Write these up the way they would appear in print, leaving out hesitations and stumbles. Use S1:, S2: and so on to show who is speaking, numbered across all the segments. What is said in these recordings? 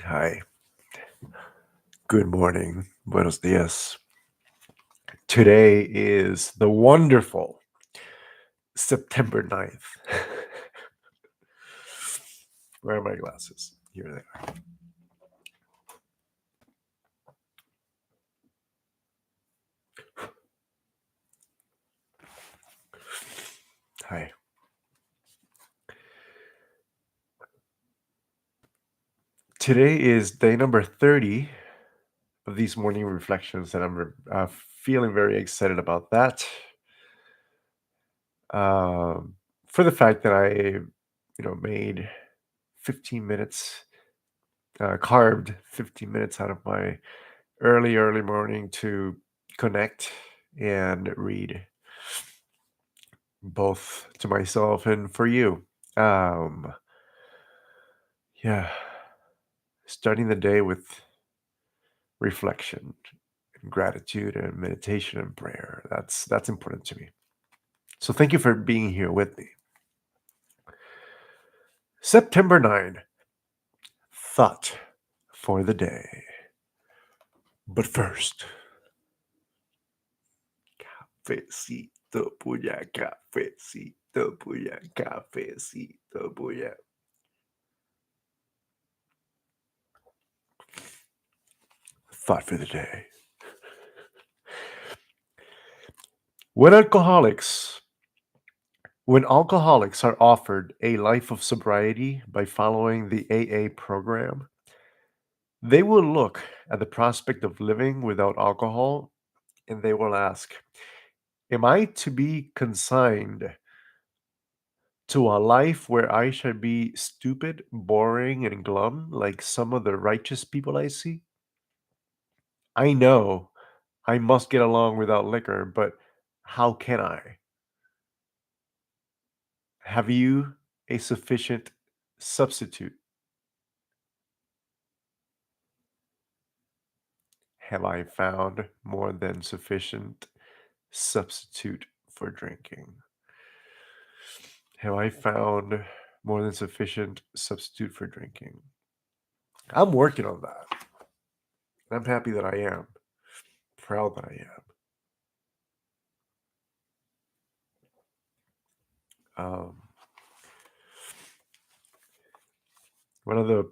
S1: Hi. Good morning. Buenos dias. Today is the wonderful September 9th. Where are my glasses? Here they are. Hi. Today is day number 30 of these morning reflections, and I'm feeling very excited about that. Um, for the fact that made 15 minutes, carved 15 minutes out of my early morning to connect and read both to myself and for you. Um, yeah, starting the day with reflection and gratitude and meditation and prayer. That's important to me. So thank you for being here with me. September 9, thought for the day. But first, cafecito puya, cafecito puya, cafecito puya. Thought for the day. When alcoholics When alcoholics are offered a life of sobriety by following the AA program, they will look at the prospect of living without alcohol and they will ask, am I to be consigned to a life where I shall be stupid, boring, and glum like some of the righteous people I see? I know I must get along without liquor, but how can I? Have you a sufficient substitute? Have I found more than sufficient substitute for drinking? Have I found more than sufficient substitute for drinking? I'm working on that. I'm happy that I am. Proud that I am. One of the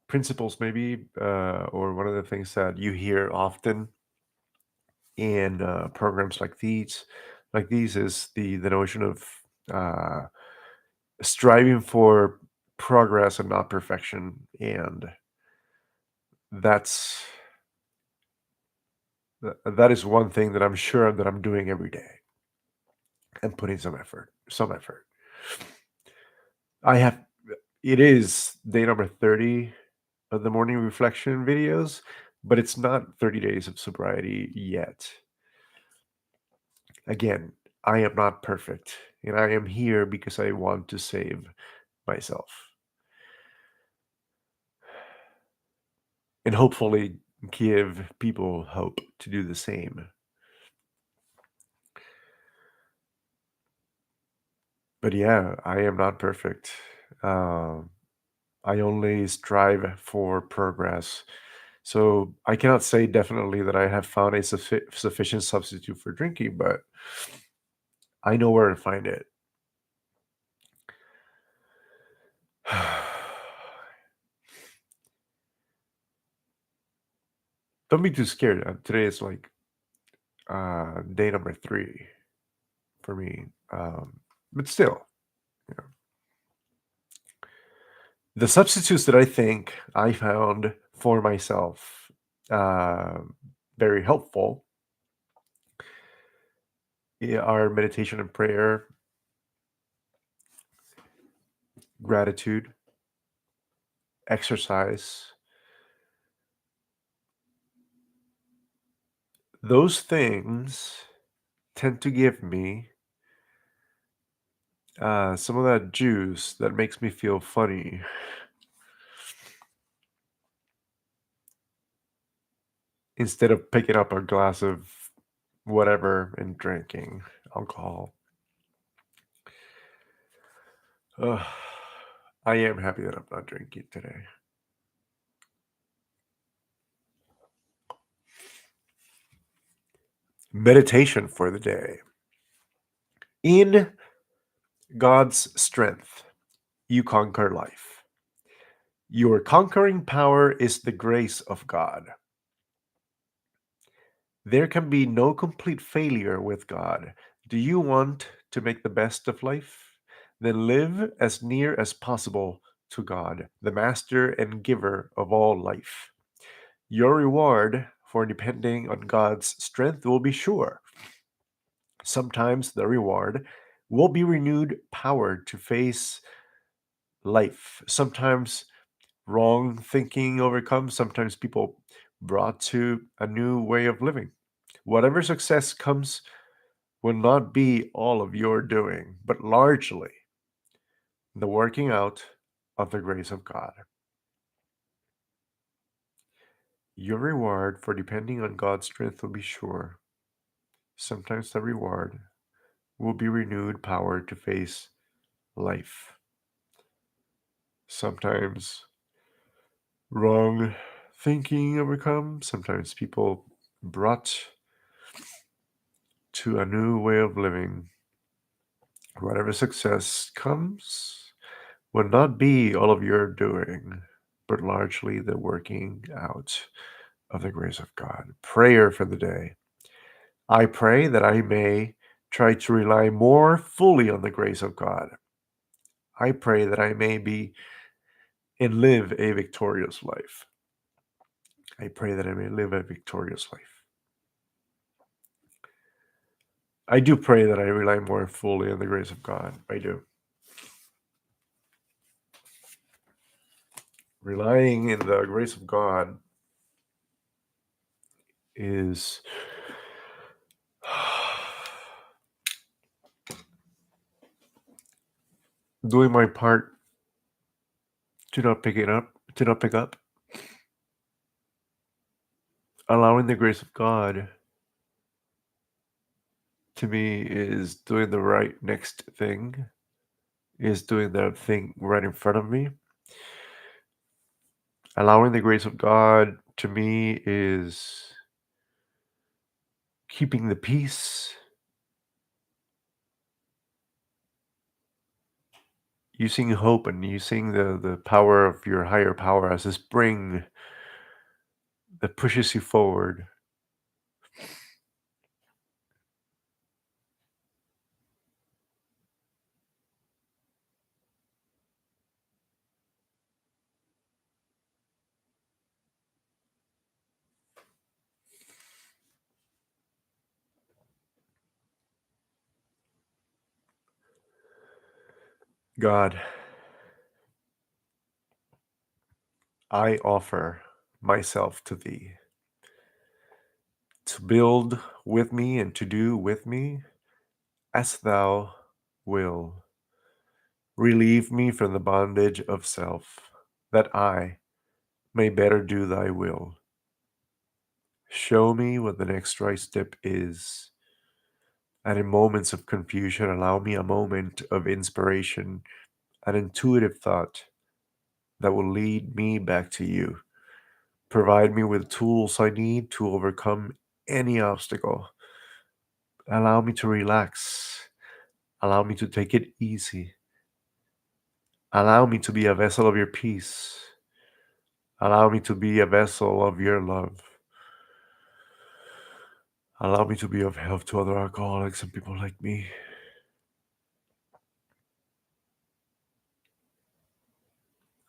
S1: principles, maybe, or one of the things that you hear often in programs like these, is the notion of uh, striving for progress and not perfection, and that's that is one thing that I'm sure that I'm doing every day and putting some effort. I have It is day number 30 of the morning reflection videos, but it's not 30 days of sobriety yet. Again, I am not perfect, and I am here because I want to save myself and hopefully give people hope to do the same. But yeah, I am not perfect. Um, I only strive for progress. So I cannot say definitely that I have found a sufficient substitute for drinking, but I know where to find it. Don't be too scared. Today is like day number 3 for me. But still, you know, the substitutes that I think I found for myself uh, very helpful are meditation and prayer, gratitude, exercise. Those things tend to give me some of that juice that makes me feel funny instead of picking up a glass of whatever and drinking alcohol. Ugh, I am happy that I'm not drinking today. Meditation for the day. In God's strength, you conquer life. Your conquering power is the grace of God. There can be no complete failure with God. Do you want to make the best of life? Then live as near as possible to God, the master and giver of all life. Your reward for depending on God's strength will be sure. Sometimes the reward will be renewed power to face life. Sometimes wrong thinking overcomes, sometimes people brought to a new way of living. Whatever success comes will not be all of your doing, but largely the working out of the grace of God. Your reward for depending on God's strength will be sure. Sometimes the reward will be renewed power to face life. Sometimes wrong thinking overcomes, sometimes people brought to a new way of living. Whatever success comes will not be all of your doing, but largely the working out of the grace of God. Prayer for the day. I pray that I may try to rely more fully on the grace of God. I pray that I may be and live a victorious life. I pray that I may live a victorious life. I do pray that I rely more fully on the grace of God. I do. Relying in the grace of God is doing my part to not pick it up, to not pick up, allowing the grace of God to me is doing the right next thing, is doing the thing right in front of me. Allowing the grace of God to me is keeping the peace, using hope and using the power of your higher power as a spring that pushes you forward. God, I offer myself to thee to build with me and to do with me as thou will. Relieve me from the bondage of self, that I may better do thy will. Show me what the next right step is, and in moments of confusion, allow me a moment of inspiration, an intuitive thought that will lead me back to you. Provide me with tools I need to overcome any obstacle. Allow me to relax. Allow me to take it easy. Allow me to be a vessel of your peace. Allow me to be a vessel of your love. Allow me to be of help to other alcoholics and people like me.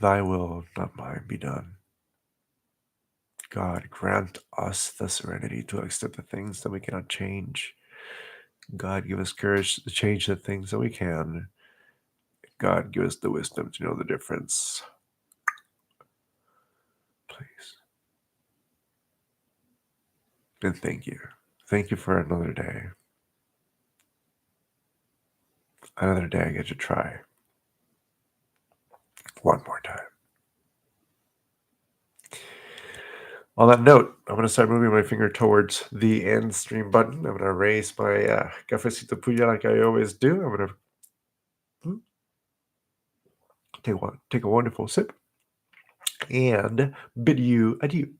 S1: Thy will, not mine, be done. God, grant us the serenity to accept the things that we cannot change. God, give us courage to change the things that we can. God, give us the wisdom to know the difference. Please. And thank you. Thank you for another day. Another day I get to try. One more time. On that note, I'm going to start moving my finger towards the end stream button. I'm going to raise my cafecito puya like I always do. I'm going to take a wonderful sip and bid you adieu.